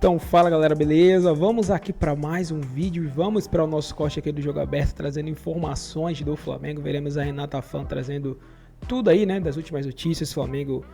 Então fala galera, beleza? Vamos aqui para mais um vídeo e vamos para o nosso corte aqui do Jogo Aberto, trazendo informações do Flamengo. Veremos a Renata Fã trazendo tudo aí, né, das últimas notícias. O Flamengo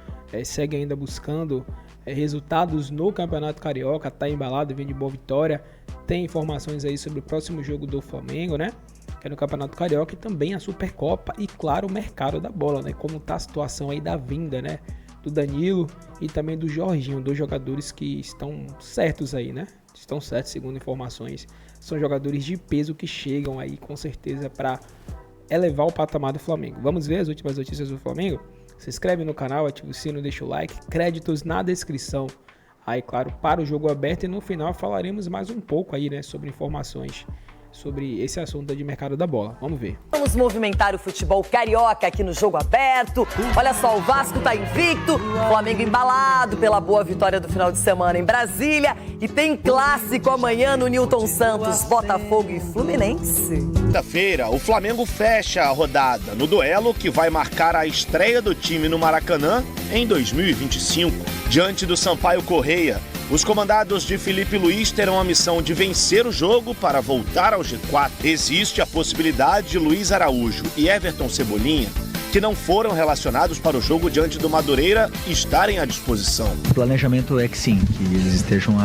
segue ainda buscando resultados no Campeonato Carioca, tá embalado, vem de boa vitória. Tem informações aí sobre o próximo jogo do Flamengo, né, que é no Campeonato Carioca, e também a Supercopa e, claro, o mercado da bola, né, como tá a situação aí da vinda, né, do Danilo e também do Jorginho, dois jogadores que estão certos aí, né? Estão certos, segundo informações. São jogadores de peso que chegam aí com certeza para elevar o patamar do Flamengo. Vamos ver as últimas notícias do Flamengo? Se inscreve no canal, ativa o sino, deixa o like, créditos na descrição. Aí, claro, para o Jogo Aberto, e no final falaremos mais um pouco aí, né, sobre informações sobre esse assunto de mercado da bola. Vamos ver. Vamos movimentar o futebol carioca aqui no Jogo Aberto. Olha só, o Vasco tá invicto, o Flamengo embalado pela boa vitória do final de semana em Brasília. E tem clássico amanhã no Newton Santos, Botafogo e Fluminense. Quinta-feira, o Flamengo fecha a rodada no duelo que vai marcar a estreia do time no Maracanã em 2025. Diante do Sampaio Corrêa, os comandados de Felipe Luiz terão a missão de vencer o jogo para voltar ao G4. Existe a possibilidade de Luiz Araújo e Everton Cebolinha, que não foram relacionados para o jogo diante do Madureira, estarem à disposição. O planejamento é que sim, que eles estejam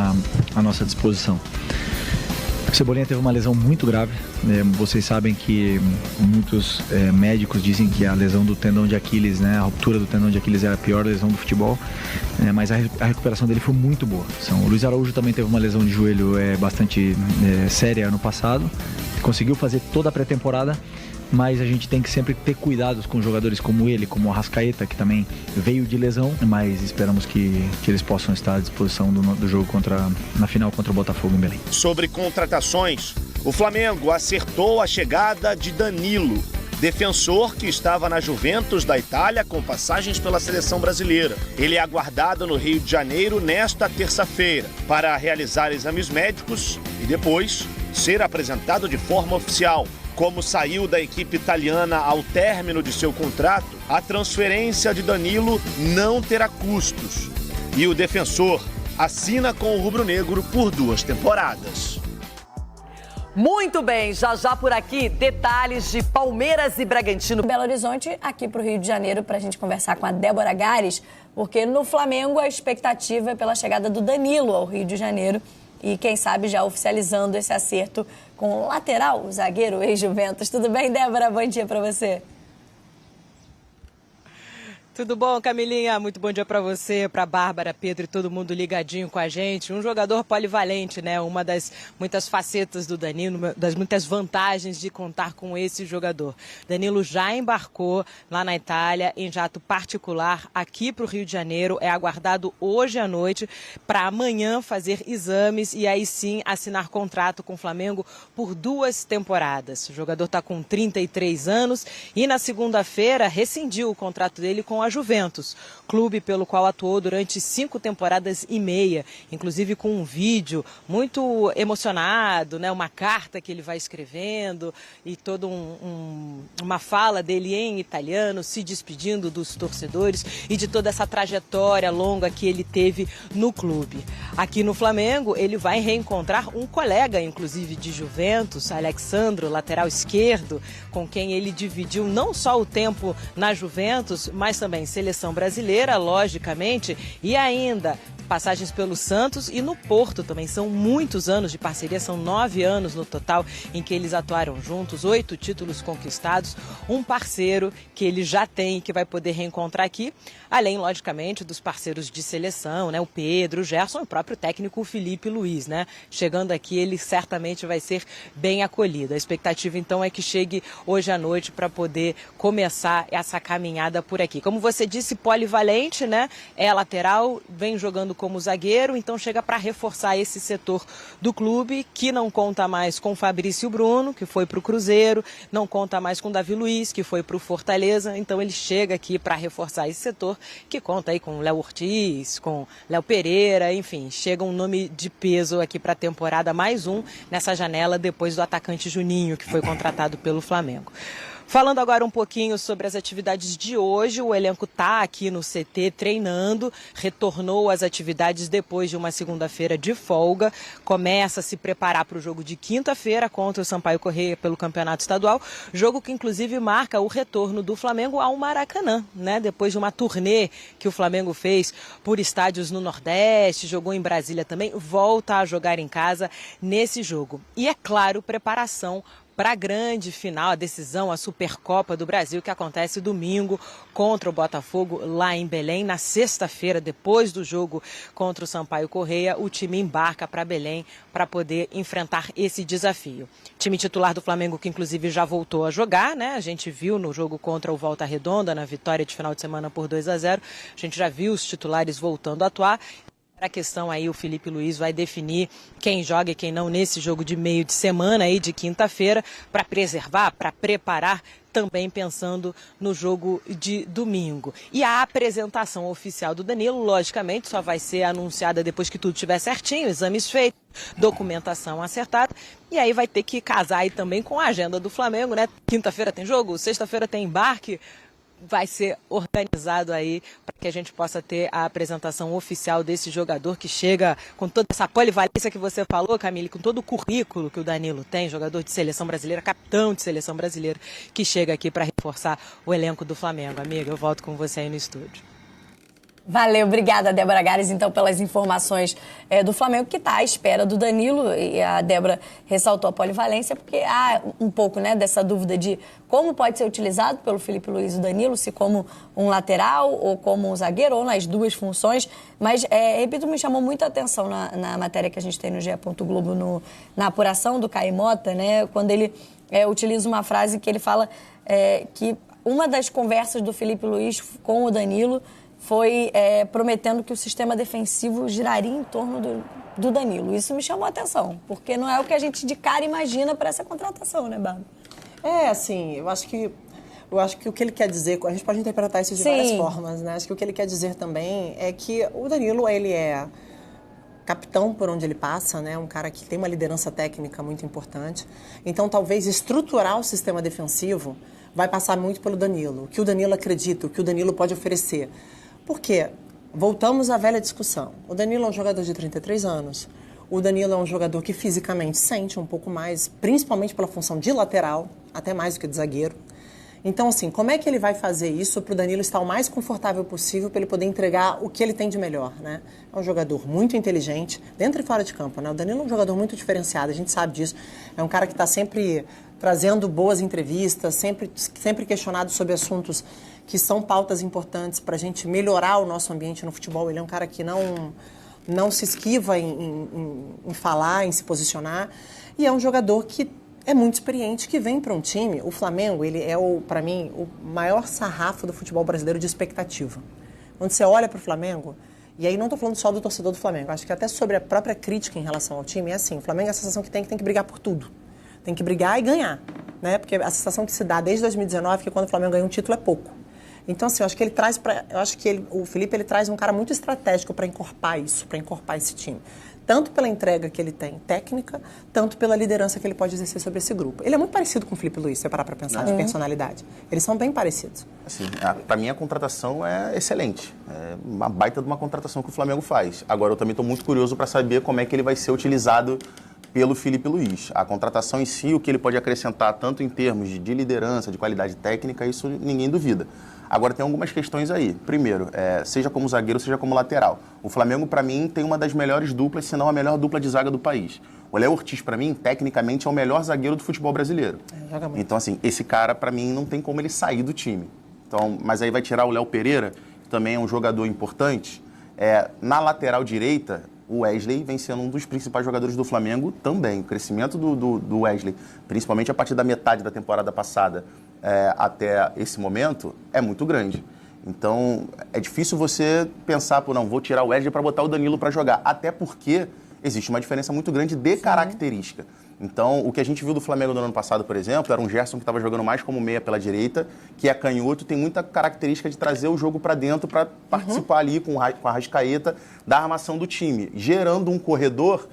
à nossa disposição. O Cebolinha teve uma lesão muito grave. Vocês sabem que muitos médicos dizem que a lesão do tendão de Aquiles, né, a ruptura do tendão de Aquiles é a pior lesão do futebol, mas a recuperação dele foi muito boa. O Luiz Araújo também teve uma lesão de joelho bastante séria ano passado, conseguiu fazer toda a pré-temporada, mas a gente tem que sempre ter cuidados com jogadores como ele, como o Arrascaeta, que também veio de lesão, mas esperamos que eles possam estar à disposição do jogo na final contra o Botafogo em Belém. Sobre contratações, o Flamengo acertou a chegada de Danilo, defensor que estava na Juventus da Itália com passagens pela seleção brasileira. Ele é aguardado no Rio de Janeiro nesta terça-feira para realizar exames médicos e depois ser apresentado de forma oficial. Como saiu da equipe italiana ao término de seu contrato, a transferência de Danilo não terá custos. E o defensor assina com o rubro-negro por 2 temporadas. Muito bem, já por aqui, detalhes de Palmeiras e Bragantino. Belo Horizonte, aqui para o Rio de Janeiro, para a gente conversar com a Débora Gares, porque no Flamengo a expectativa é pela chegada do Danilo ao Rio de Janeiro e quem sabe já oficializando esse acerto com o lateral, o zagueiro ex-Juventus. Tudo bem, Débora? Bom dia para você. Tudo bom, Camilinha? Muito bom dia para você, para Bárbara, Pedro e todo mundo ligadinho com a gente. Um jogador polivalente, né? Uma das muitas facetas do Danilo, das muitas vantagens de contar com esse jogador. Danilo já embarcou lá na Itália em jato particular aqui para o Rio de Janeiro. É aguardado hoje à noite para amanhã fazer exames e aí sim assinar contrato com o Flamengo por 2 temporadas. O jogador está com 33 anos e na segunda-feira rescindiu o contrato dele com a Juventus, clube pelo qual atuou durante 5 temporadas e meia, inclusive com um vídeo muito emocionado, né? Uma carta que ele vai escrevendo e toda uma fala dele em italiano, se despedindo dos torcedores e de toda essa trajetória longa que ele teve no clube. Aqui no Flamengo, ele vai reencontrar um colega, inclusive de Juventus, Alexandro, lateral esquerdo, com quem ele dividiu não só o tempo na Juventus, mas também seleção brasileira, logicamente, e ainda passagens pelo Santos e no Porto também. São muitos anos de parceria, são 9 anos no total em que eles atuaram juntos, 8 títulos conquistados, um parceiro que ele já tem e que vai poder reencontrar aqui, além, logicamente, dos parceiros de seleção, né? O Pedro, o Gerson e o próprio técnico Felipe Luiz, né? Chegando aqui, ele certamente vai ser bem acolhido. A expectativa, então, é que chegue hoje à noite para poder começar essa caminhada por aqui. Como você disse, polivalente, né? É lateral, vem jogando como zagueiro, então chega para reforçar esse setor do clube, que não conta mais com Fabrício Bruno, que foi para o Cruzeiro, não conta mais com Davi Luiz, que foi para o Fortaleza, então ele chega aqui para reforçar esse setor, que conta aí com Léo Ortiz, com Léo Pereira, enfim, chega um nome de peso aqui para a temporada, mais um nessa janela depois do atacante Juninho, que foi contratado pelo Flamengo. Falando agora um pouquinho sobre as atividades de hoje, o elenco está aqui no CT treinando, retornou às atividades depois de uma segunda-feira de folga, começa a se preparar para o jogo de quinta-feira contra o Sampaio Corrêa pelo Campeonato Estadual, jogo que inclusive marca o retorno do Flamengo ao Maracanã, né? Depois de uma turnê que o Flamengo fez por estádios no Nordeste, jogou em Brasília também, volta a jogar em casa nesse jogo. E é claro, preparação para a grande final, a decisão, a Supercopa do Brasil, que acontece domingo contra o Botafogo lá em Belém. Na sexta-feira, depois do jogo contra o Sampaio Corrêa, o time embarca para Belém para poder enfrentar esse desafio. Time titular do Flamengo, que inclusive já voltou a jogar, né? A gente viu no jogo contra o Volta Redonda, na vitória de final de semana por 2-0, a gente já viu os titulares voltando a atuar. A questão aí, o Felipe Luiz vai definir quem joga e quem não nesse jogo de meio de semana aí, de quinta-feira, para preservar, para preparar, também pensando no jogo de domingo. E a apresentação oficial do Danilo, logicamente, só vai ser anunciada depois que tudo estiver certinho, exames feitos, documentação acertada, e aí vai ter que casar aí também com a agenda do Flamengo, né? Quinta-feira tem jogo, sexta-feira tem embarque. Vai ser organizado aí para que a gente possa ter a apresentação oficial desse jogador que chega com toda essa polivalência que você falou, Camille, com todo o currículo que o Danilo tem, jogador de seleção brasileira, capitão de seleção brasileira, que chega aqui para reforçar o elenco do Flamengo. Amiga, eu volto com você aí no estúdio. Valeu, obrigada, Débora Gares, então, pelas informações do Flamengo, que está à espera do Danilo. E a Débora ressaltou a polivalência, porque há um pouco, né, dessa dúvida de como pode ser utilizado pelo Felipe Luiz o Danilo, se como um lateral ou como um zagueiro, ou nas duas funções. Mas, repito, me chamou muita atenção na matéria que a gente tem no GE. Globo, na apuração do Caio Mota, né, quando ele utiliza uma frase que ele fala que uma das conversas do Felipe Luiz com o Danilo foi prometendo que o sistema defensivo giraria em torno do Danilo. Isso me chamou a atenção, porque não é o que a gente de cara imagina para essa contratação, né, Bárbara? Assim, eu acho que o que ele quer dizer, a gente pode interpretar isso de várias formas, né? Acho que o que ele quer dizer também é que o Danilo, ele é capitão por onde ele passa, né? Um cara que tem uma liderança técnica muito importante. Então, talvez estruturar o sistema defensivo vai passar muito pelo Danilo. O que o Danilo acredita, o que o Danilo pode oferecer. Por quê? Voltamos à velha discussão. O Danilo é um jogador de 33 anos. O Danilo é um jogador que fisicamente sente um pouco mais, principalmente pela função de lateral, até mais do que de zagueiro. Então, assim, como é que ele vai fazer isso para o Danilo estar o mais confortável possível para ele poder entregar o que ele tem de melhor, né? É um jogador muito inteligente, dentro e fora de campo, né? O Danilo é um jogador muito diferenciado, a gente sabe disso. É um cara que está sempre trazendo boas entrevistas, sempre questionado sobre assuntos que são pautas importantes para a gente melhorar o nosso ambiente no futebol. Ele é um cara que não se esquiva em falar, em se posicionar. E é um jogador que é muito experiente, que vem para um time. O Flamengo, ele é, para mim, o maior sarrafo do futebol brasileiro de expectativa. Quando você olha para o Flamengo, e aí não estou falando só do torcedor do Flamengo, acho que até sobre a própria crítica em relação ao time, é assim, o Flamengo é a sensação que tem que brigar por tudo. Tem que brigar e ganhar, né? Porque a sensação que se dá desde 2019 é que quando o Flamengo ganha um título é pouco. Então, assim, eu acho que ele traz o Felipe, ele traz um cara muito estratégico para encorpar isso, para encorpar esse time. Tanto pela entrega que ele tem técnica, tanto pela liderança que ele pode exercer sobre esse grupo. Ele é muito parecido com o Felipe Luiz, se você parar para pensar, de personalidade. Eles são bem parecidos. Assim, para mim a contratação é excelente. É uma baita de uma contratação que o Flamengo faz. Agora, eu também estou muito curioso para saber como é que ele vai ser utilizado pelo Felipe Luiz. A contratação em si, o que ele pode acrescentar tanto em termos de liderança, de qualidade técnica, isso ninguém duvida. Agora, tem algumas questões aí. Primeiro, seja como zagueiro, seja como lateral. O Flamengo, para mim, tem uma das melhores duplas, se não a melhor dupla de zaga do país. O Léo Ortiz, para mim, tecnicamente, é o melhor zagueiro do futebol brasileiro. Joga muito. Então, assim, esse cara, para mim, não tem como ele sair do time. Então, mas aí vai tirar o Léo Pereira, que também é um jogador importante. Na lateral direita, o Wesley vem sendo um dos principais jogadores do Flamengo também. O crescimento do Wesley, principalmente a partir da metade da temporada passada até esse momento, é muito grande. Então, é difícil você pensar, não, vou tirar o Wesley para botar o Danilo para jogar. Até porque existe uma diferença muito grande de característica. Então, o que a gente viu do Flamengo no ano passado, por exemplo, era um Gerson que estava jogando mais como meia pela direita, que é canhoto, tem muita característica de trazer o jogo para dentro para participar ali com a Arrascaeta da armação do time, gerando um corredor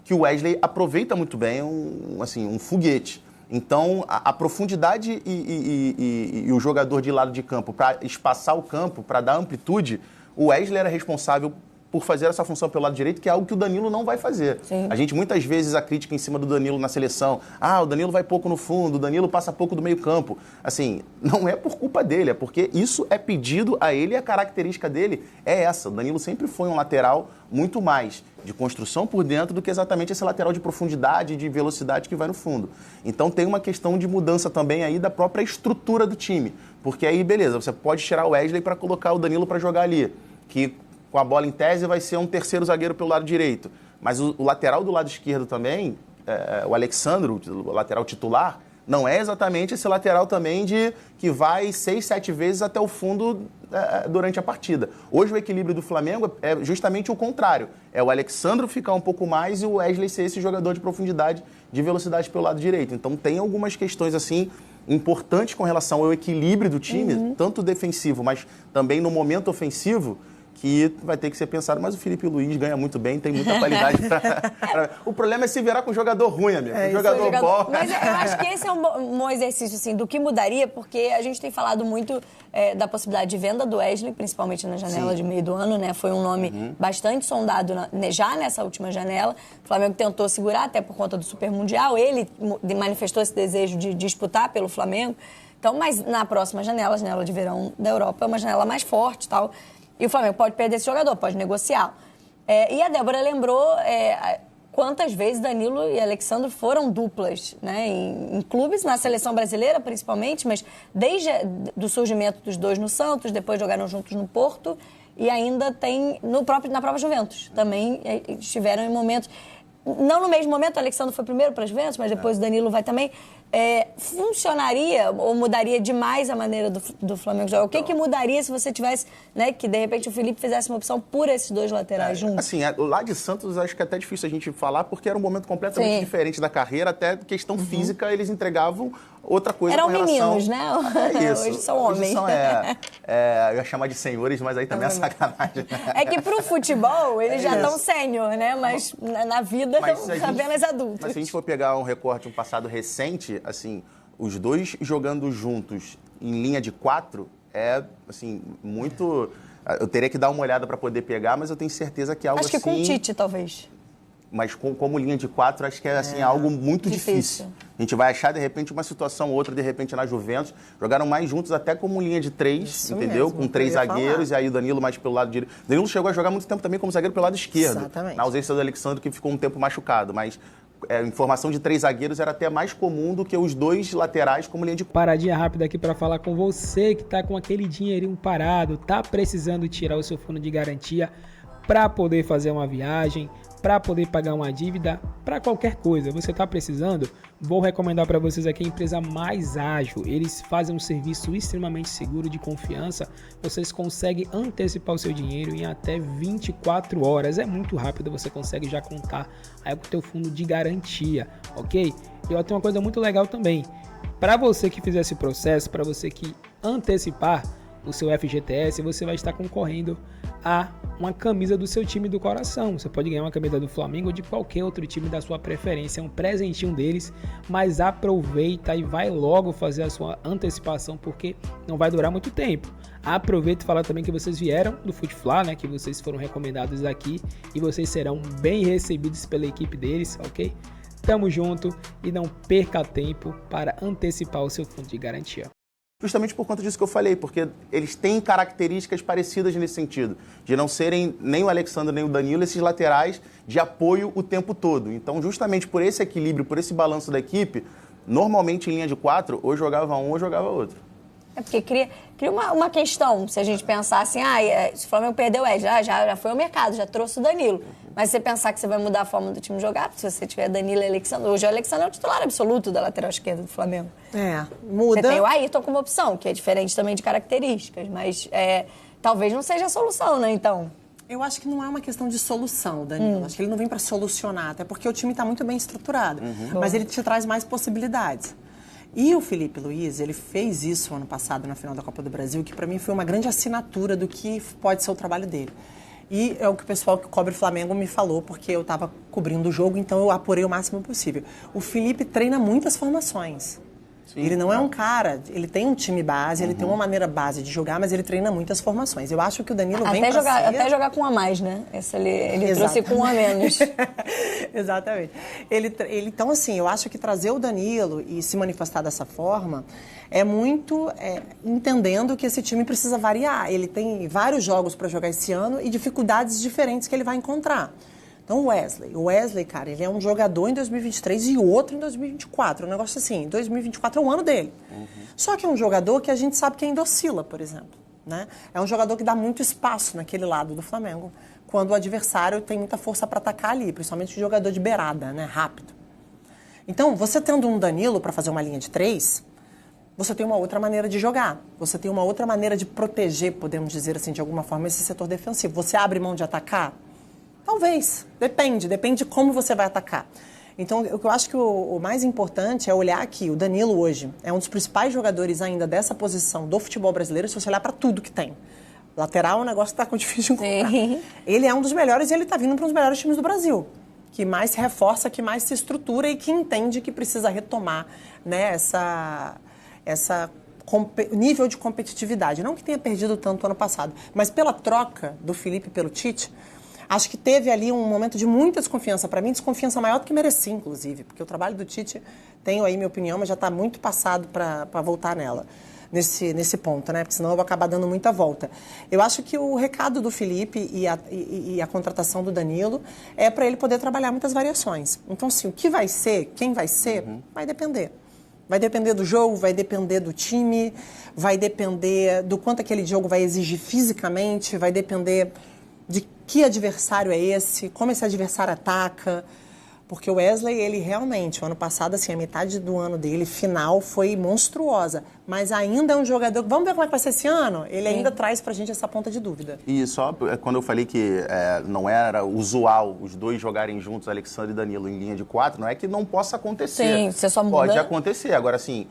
que o Wesley aproveita muito bem, um foguete. Então, a profundidade e o jogador de lado de campo, para espaçar o campo, para dar amplitude, o Wesley era responsável por fazer essa função pelo lado direito, que é algo que o Danilo não vai fazer. Sim. A gente, muitas vezes, a crítica em cima do Danilo na seleção, o Danilo vai pouco no fundo, o Danilo passa pouco do meio campo. Assim, não é por culpa dele, é porque isso é pedido a ele e a característica dele é essa. O Danilo sempre foi um lateral muito mais de construção por dentro do que exatamente esse lateral de profundidade, de velocidade que vai no fundo. Então tem uma questão de mudança também aí da própria estrutura do time, porque aí, beleza, você pode tirar o Wesley para colocar o Danilo para jogar ali, que com a bola em tese vai ser um terceiro zagueiro pelo lado direito. Mas o lateral do lado esquerdo também, o Alexandro, o lateral titular, não é exatamente esse lateral também que vai 6, 7 vezes até o fundo durante a partida. Hoje o equilíbrio do Flamengo é justamente o contrário. É o Alexandro ficar um pouco mais e o Wesley ser esse jogador de profundidade, de velocidade pelo lado direito. Então tem algumas questões assim importantes com relação ao equilíbrio do time, tanto defensivo, mas também no momento ofensivo, que vai ter que ser pensado, mas o Felipe Luiz ganha muito bem, tem muita qualidade. O problema é se virar com um jogador ruim, amigo. Jogador bom. Mas eu acho que esse é um bom exercício, assim, do que mudaria, porque a gente tem falado muito da possibilidade de venda do Wesley, principalmente na janela de meio do ano, né? Foi um nome bastante sondado já nessa última janela. O Flamengo tentou segurar, até por conta do Super Mundial. Ele manifestou esse desejo de disputar pelo Flamengo. Então, mas na próxima janela, a janela de verão da Europa, é uma janela mais forte e tal. E o Flamengo pode perder esse jogador, pode negociar. E a Débora lembrou quantas vezes Danilo e Alexandre foram duplas, né? Em clubes, na seleção brasileira principalmente, mas desde o surgimento dos dois no Santos, depois jogaram juntos no Porto e ainda tem na própria Juventus. Também estiveram em momentos... Não no mesmo momento, o Alexandre foi primeiro para as Juventus, mas depois o Danilo vai também. Funcionaria ou mudaria demais a maneira do Flamengo jogar? O que mudaria se você tivesse, né, que de repente o Felipe fizesse uma opção por esses dois laterais juntos? Assim, lá de Santos acho que é até difícil a gente falar, porque era um momento completamente diferente da carreira, até questão física eles entregavam outra coisa. Eram com relação... meninos, né? Isso. Hoje são homens. Eu ia chamar de senhores, mas aí também é sacanagem. É que pro futebol eles já estão sênior, né? Mas na vida são apenas adultos. Mas se a gente for pegar um recorte, um passado recente, assim, os dois jogando juntos em linha de 4 é, assim, muito... Eu teria que dar uma olhada para poder pegar, mas eu tenho certeza que é algo assim... Acho que com o Tite, talvez. Mas como linha de 4, acho que é assim, algo muito difícil. A gente vai achar, de repente, uma situação ou outra, de repente, na Juventus. Jogaram mais juntos até como linha de 3, entendeu? Com 3 zagueiros, e aí o Danilo mais pelo lado direito. O Danilo chegou a jogar muito tempo também como zagueiro pelo lado esquerdo. Exatamente. Na ausência do Alexandre, que ficou um tempo machucado. Mas a formação de 3 zagueiros era até mais comum do que os 2 laterais como linha de 4. Paradinha rápida aqui para falar com você que tá com aquele dinheirinho parado, tá precisando tirar o seu fundo de garantia para poder fazer uma viagem, para poder pagar uma dívida, para qualquer coisa. Você está precisando? Vou recomendar para vocês aqui a empresa Mais Ágil. Eles fazem um serviço extremamente seguro, de confiança. Vocês conseguem antecipar o seu dinheiro em até 24 horas. É muito rápido, você consegue já contar aí com o teu fundo de garantia, ok? E ó, tem uma coisa muito legal também. Para você que fizer esse processo, para você que antecipar o seu FGTS, você vai estar concorrendo a uma camisa do seu time do coração. Você pode ganhar uma camisa do Flamengo ou de qualquer outro time da sua preferência. É um presentinho deles, mas aproveita e vai logo fazer a sua antecipação, porque não vai durar muito tempo. Aproveita e fala também que vocês vieram do Futefla, né? Que vocês foram recomendados aqui e vocês serão bem recebidos pela equipe deles, ok? Tamo junto e não perca tempo para antecipar o seu fundo de garantia. Justamente por conta disso que eu falei, porque eles têm características parecidas nesse sentido, de não serem nem o Alexandre nem o Danilo, esses laterais de apoio o tempo todo. Então, justamente por esse equilíbrio, por esse balanço da equipe, normalmente em linha de 4, ou jogava um ou jogava outro. É porque cria uma questão, se a gente pensar assim, se o Flamengo perdeu o Wesley, já foi ao mercado, já trouxe o Danilo. Mas você pensar que você vai mudar a forma do time jogar, se você tiver Danilo e Alexandre. Hoje o Alexandre é o titular absoluto da lateral esquerda do Flamengo. Muda. Você tem o Ayrton como opção, que é diferente também de características, mas talvez não seja a solução, né, então? Eu acho que não é uma questão de solução, Danilo. Acho que ele não vem para solucionar, até porque o time está muito bem estruturado. Mas ele te traz mais possibilidades. E o Felipe Luiz, ele fez isso ano passado na final da Copa do Brasil, que para mim foi uma grande assinatura do que pode ser o trabalho dele. E é o que o pessoal que cobre o Flamengo me falou, porque eu estava cobrindo o jogo, então eu apurei o máximo possível. O Felipe treina muitas formações. Sim, ele não é um cara, ele tem um time base, ele tem uma maneira base de jogar, mas ele treina muitas formações. Eu acho que o Danilo vem pra até jogar com um a mais, né? Esse ele trouxe com um a menos. Exatamente. Então, assim, eu acho que trazer o Danilo e se manifestar dessa forma é muito entendendo que esse time precisa variar. Ele tem vários jogos para jogar esse ano e dificuldades diferentes que ele vai encontrar. Então, o Wesley, cara, ele é um jogador em 2023 e outro em 2024. Um negócio assim, 2024 é o ano dele. Só que é um jogador que a gente sabe que ainda oscila, por exemplo. Né? É um jogador que dá muito espaço naquele lado do Flamengo, quando o adversário tem muita força para atacar ali, principalmente o jogador de beirada, né? Rápido. Então, você tendo um Danilo para fazer uma linha de 3, você tem uma outra maneira de jogar. Você tem uma outra maneira de proteger, podemos dizer assim, de alguma forma, esse setor defensivo. Você abre mão de atacar? Talvez. Depende de como você vai atacar. Então, o que eu acho que o mais importante é olhar que o Danilo hoje é um dos principais jogadores ainda dessa posição do futebol brasileiro, se você olhar para tudo que tem. Lateral é um negócio que está com difícil de encontrar. Sim. Ele é um dos melhores e ele está vindo para um dos melhores times do Brasil, que mais se reforça, que mais se estrutura e que entende que precisa retomar, né, nível de competitividade. Não que tenha perdido tanto ano passado, mas pela troca do Felipe pelo Tite, acho que teve ali um momento de muita desconfiança. Para mim, desconfiança maior do que merecia, inclusive, porque o trabalho do Tite, tenho aí minha opinião, mas já está muito passado para voltar nela. Nesse ponto, né? Porque senão eu vou acabar dando muita volta. Eu acho que o recado do Felipe e a contratação do Danilo é para ele poder trabalhar muitas variações. Então, assim, o que vai ser, quem vai ser, vai depender. Vai depender do jogo, vai depender do time, vai depender do quanto aquele jogo vai exigir fisicamente, vai depender de que adversário é esse, como esse adversário ataca. Porque o Wesley, ele realmente, o ano passado, assim, a metade do ano dele, final, foi monstruosa. Mas ainda é um jogador... Vamos ver como é que vai ser esse ano? Ele ainda traz pra gente essa ponta de dúvida. E só quando eu falei que não era usual os dois jogarem juntos, Alexandre e Danilo, em linha de 4, não é que não possa acontecer. Sim, você só muda. Pode acontecer. Agora, assim,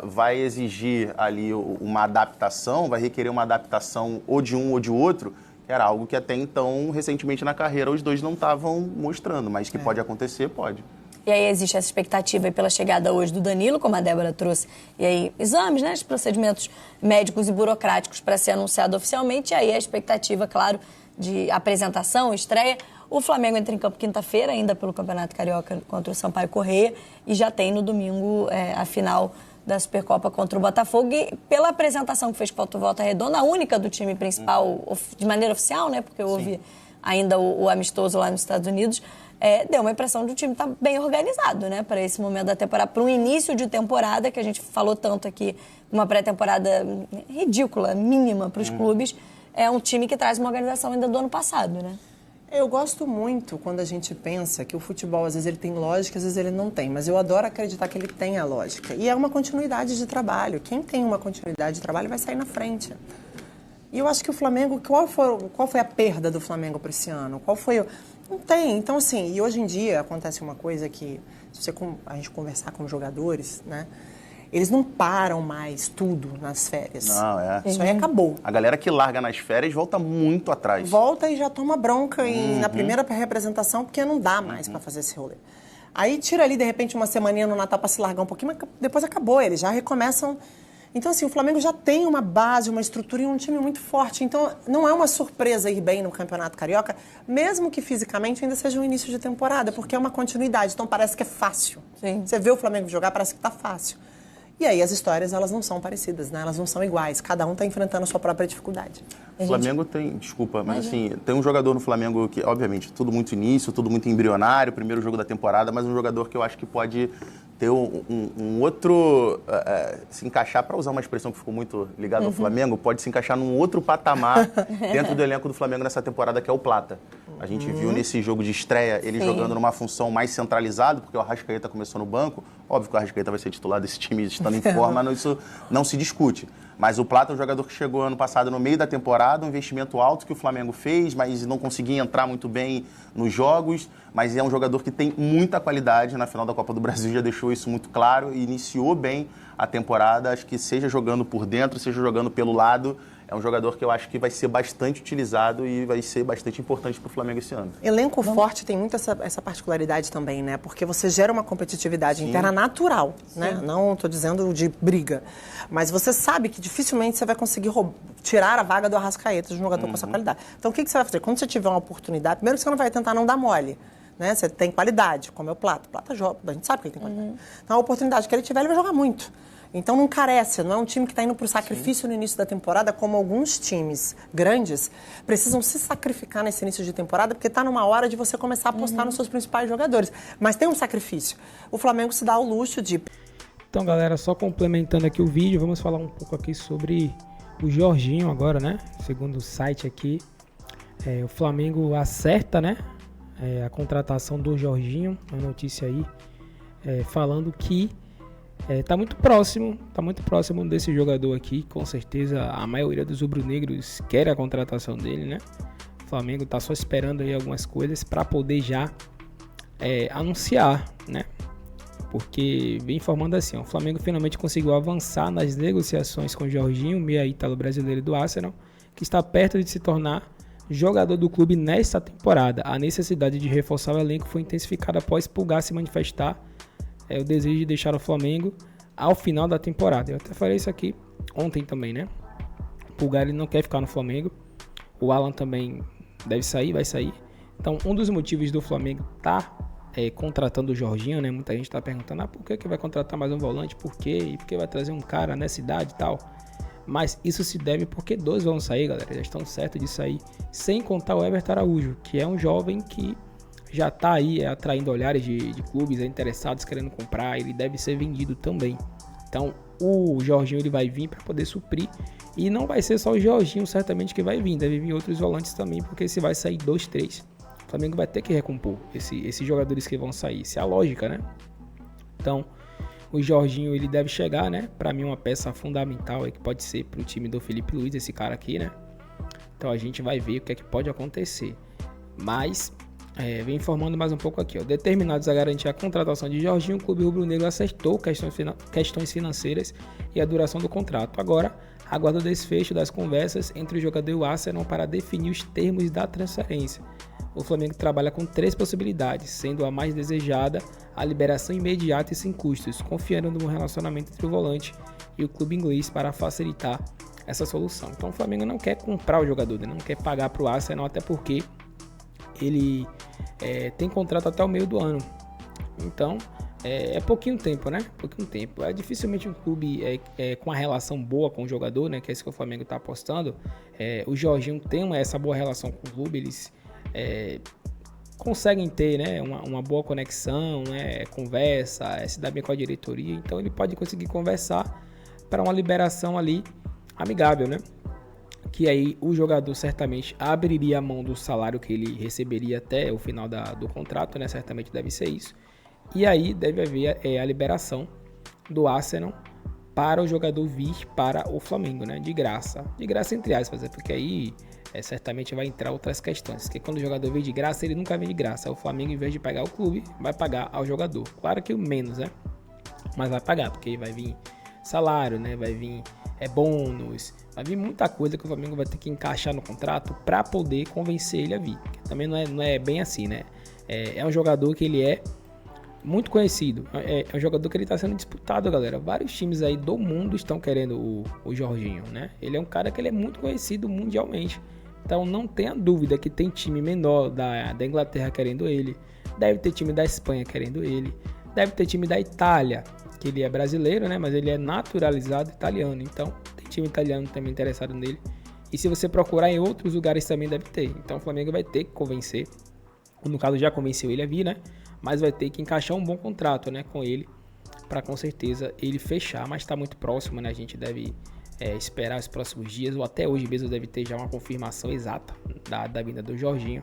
vai exigir ali uma adaptação, vai requerer uma adaptação ou de um ou de outro, que era algo que até então, recentemente na carreira, os dois não estavam mostrando, mas que pode acontecer, pode. E aí existe essa expectativa pela chegada hoje do Danilo, como a Débora trouxe, e aí exames, né, os procedimentos médicos e burocráticos para ser anunciado oficialmente, e aí a expectativa, claro, de apresentação, estreia. O Flamengo entra em campo quinta-feira, ainda pelo Campeonato Carioca contra o Sampaio Corrêa, e já tem no domingo a final da Supercopa contra o Botafogo, e pela apresentação que fez contra o Volta Redonda, a única do time principal, de maneira oficial, né, porque houve ainda o amistoso lá nos Estados Unidos, deu uma impressão de o time estar bem organizado, né, para esse momento da temporada, para um início de temporada, que a gente falou tanto aqui, uma pré-temporada ridícula, mínima para os clubes, é um time que traz uma organização ainda do ano passado, né? Eu gosto muito quando a gente pensa que o futebol, às vezes, ele tem lógica, às vezes ele não tem. Mas eu adoro acreditar que ele tem a lógica. E é uma continuidade de trabalho. Quem tem uma continuidade de trabalho vai sair na frente. E eu acho que o Flamengo... Qual foi a perda do Flamengo para esse ano? Não tem. Então, assim, e hoje em dia acontece uma coisa que, se a gente conversar com os jogadores, né? Eles não param mais tudo nas férias. Não, Isso aí acabou. A galera que larga nas férias volta muito atrás. Volta e já toma bronca na primeira representação, porque não dá mais para fazer esse rolê. Aí tira ali, de repente, uma semaninha no Natal para se largar um pouquinho, mas depois acabou, eles já recomeçam. Então, assim, o Flamengo já tem uma base, uma estrutura e um time muito forte. Então, não é uma surpresa ir bem no Campeonato Carioca, mesmo que fisicamente ainda seja um início de temporada, porque é uma continuidade. Então, parece que é fácil. Sim. Você vê o Flamengo jogar, parece que tá fácil. E aí as histórias, elas não são parecidas, né? Elas não são iguais. Cada um está enfrentando a sua própria dificuldade. O Flamengo tem, desculpa, mas assim, tem um jogador no Flamengo que, obviamente, tudo muito início, tudo muito embrionário, primeiro jogo da temporada, mas um jogador que eu acho que pode ter um outro, se encaixar, para usar uma expressão que ficou muito ligada ao Flamengo, pode se encaixar num outro patamar dentro do elenco do Flamengo nessa temporada, que é o Plata. A gente viu nesse jogo de estreia ele jogando numa função mais centralizada, porque o Arrascaeta começou no banco. Óbvio que o Arrascaeta vai ser titular desse time estando em forma, isso não se discute. Mas o Plata é um jogador que chegou ano passado no meio da temporada, um investimento alto que o Flamengo fez, mas não conseguia entrar muito bem nos jogos. Mas é um jogador que tem muita qualidade. Na final da Copa do Brasil já deixou isso muito claro e iniciou bem a temporada. Acho que seja jogando por dentro, seja jogando pelo lado, é um jogador que eu acho que vai ser bastante utilizado e vai ser bastante importante para o Flamengo esse ano. Elenco forte tem muito essa particularidade também, né? Porque você gera uma competitividade interna natural, né? Não estou dizendo de briga, mas você sabe que dificilmente você vai conseguir tirar a vaga do Arrascaeta, de um jogador com essa qualidade. Então, o que você vai fazer? Quando você tiver uma oportunidade, primeiro que você não vai tentar não dar mole. Né? Você tem qualidade, como é o Plata. O Plata joga, a gente sabe que ele tem qualidade. Então, a oportunidade que ele tiver, ele vai jogar muito. Então, não carece, não é um time que está indo para o sacrifício no início da temporada, como alguns times grandes precisam se sacrificar nesse início de temporada, porque está numa hora de você começar a apostar nos seus principais jogadores. Mas tem um sacrifício. O Flamengo se dá o luxo de... Então, galera, só complementando aqui o vídeo, vamos falar um pouco aqui sobre o Jorginho agora, né? Segundo o site aqui, o Flamengo acerta, né? A contratação do Jorginho, uma notícia aí falando que tá muito próximo desse jogador aqui. Com certeza a maioria dos rubro-negros quer a contratação dele, né? O Flamengo tá só esperando aí algumas coisas para poder já anunciar, né? Porque vem informando assim, o Flamengo finalmente conseguiu avançar nas negociações com o Jorginho, meia ítalo-brasileiro do Arsenal, que está perto de se tornar jogador do clube nesta temporada. A necessidade de reforçar o elenco foi intensificada após Pulgar se manifestar o desejo de deixar o Flamengo ao final da temporada. Eu até falei isso aqui ontem também, né? Pulgar ele não quer ficar no Flamengo. O Alan também deve sair, vai sair. Então, um dos motivos do Flamengo contratando o Jorginho, né? Muita gente está perguntando, por que vai contratar mais um volante? Por quê? E por que vai trazer um cara nessa idade e tal? Mas isso se deve porque 2 vão sair, galera. Já estão certos de sair. Sem contar o Everton Araújo, que é um jovem que já está aí atraindo olhares de clubes interessados querendo comprar. Ele deve ser vendido também. Então o Jorginho ele vai vir para poder suprir. E não vai ser só o Jorginho certamente que vai vir. Deve vir outros volantes também, porque se vai sair 2, 3. O Flamengo vai ter que recompor esses jogadores que vão sair. Isso é a lógica, né? Então o Jorginho ele deve chegar, né? Para mim uma peça fundamental que pode ser para o time do Felipe Luiz, esse cara aqui, né? Então a gente vai ver o que é que pode acontecer. Mas vem informando mais um pouco aqui, ó. Determinados a garantir a contratação de Jorginho, o clube rubro-negro acertou questões financeiras e a duração do contrato. Agora aguarda o desfecho das conversas entre o jogador e o Arsenal para definir os termos da transferência. O Flamengo trabalha com 3 possibilidades, sendo a mais desejada a liberação imediata e sem custos, confiando no relacionamento entre o volante e o clube inglês para facilitar essa solução. Então o Flamengo não quer comprar o jogador, né? Não quer pagar para o Arsenal, até porque ele tem contrato até o meio do ano. Então é pouquinho tempo, né? Pouquinho tempo. Dificilmente um clube com uma relação boa com o jogador, né? Que é isso que o Flamengo está apostando. O Jorginho tem essa boa relação com o clube, eles conseguem ter, né, uma boa conexão, né, conversa, se dá bem com a diretoria, então ele pode conseguir conversar para uma liberação ali amigável, né? Que aí o jogador certamente abriria a mão do salário que ele receberia até o final do contrato, né? Certamente deve ser isso. E aí deve haver a liberação do Arsenal para o jogador vir para o Flamengo, né? De graça entre aspas, porque aí certamente vai entrar outras questões, porque quando o jogador vem de graça, ele nunca vem de graça. O Flamengo, em vez de pagar o clube, vai pagar ao jogador. Claro que o menos, né? Mas vai pagar, porque vai vir salário, né? Vai vir bônus, vai vir muita coisa que o Flamengo vai ter que encaixar no contrato para poder convencer ele a vir. Porque também não é bem assim, né? É um jogador que ele é muito conhecido. É um jogador que ele está sendo disputado, galera. Vários times aí do mundo estão querendo o Jorginho, né? Ele é um cara que ele é muito conhecido mundialmente. Então não tenha dúvida que tem time menor da Inglaterra querendo ele. Deve ter time da Espanha querendo ele. Deve ter time da Itália, que ele é brasileiro, né? Mas ele é naturalizado italiano. Então tem time italiano também interessado nele. E se você procurar em outros lugares também deve ter. Então o Flamengo vai ter que convencer. No caso já convenceu ele a vir, né? Mas vai ter que encaixar um bom contrato, né, com ele, para com certeza ele fechar. Mas está muito próximo, né? A gente deve esperar os próximos dias, ou até hoje mesmo deve ter já uma confirmação exata da vinda do Jorginho.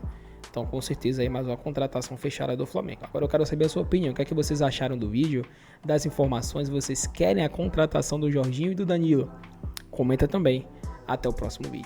Então com certeza aí mais uma contratação fechada do Flamengo. Agora eu quero saber a sua opinião, o que é que vocês acharam do vídeo, das informações, vocês querem a contratação do Jorginho e do Danilo? Comenta também. Até o próximo vídeo.